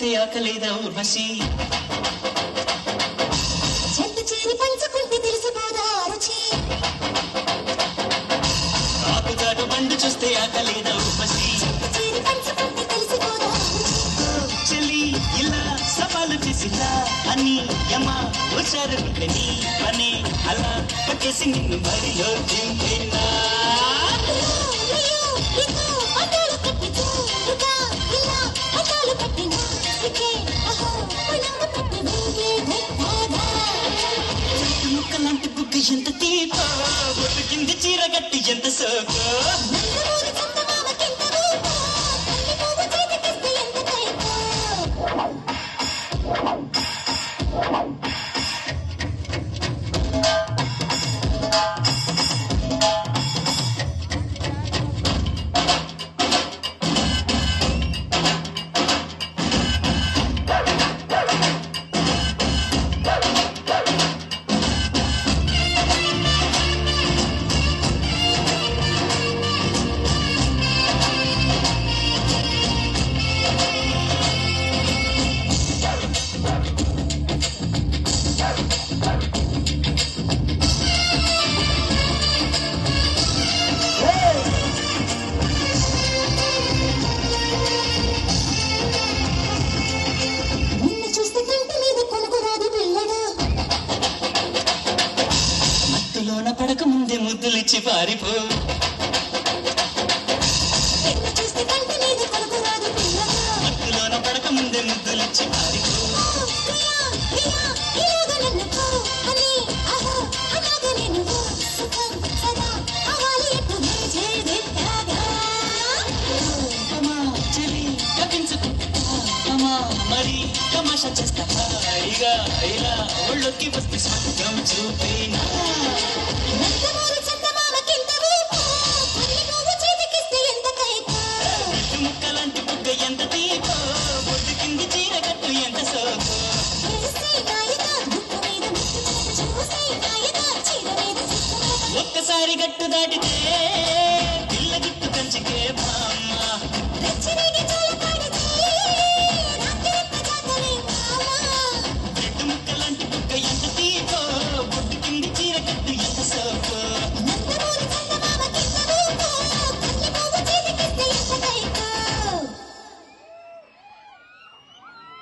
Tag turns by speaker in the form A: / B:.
A: చూస్తే ఆకలేదా ఊర్వశి
B: చెట్టు చేరి పంచుకుంటే తెలిసిపోదా రుచి
A: ఆకుగాడు బండు చూస్తే ఆకలేదా ఊర్వశి
B: చెట్టు చేరి పంచుకుంటే తెలిసిపోదా
A: చెల్లి ఇలా సవాలు చేసిలా అని యమ హుషారు నీ పని అలా పట్టేసి నిన్ను బరిలో దింపేనా ముక్కలాంటి బుగ్గ ఎంత తీపో బొట్టుకింది చీర గట్టి ఎంత సోకో పడక ముందే ముద్దులిచ్చి పారిపో మత్తులోన పడక ముందే ముద్దులిచ్చి పారిపో మరి తమాషా చేస్తా హాయిగా ఇలా ఒళ్ళొక్కి వస్తే స్వర్గం చూపేనా ముక్కలాంటి బుగ్గ ఎంత తీపో బొట్టు కింది చీర కట్టు ఎంత సోకో ఒక్కసారి గట్టు దాటితే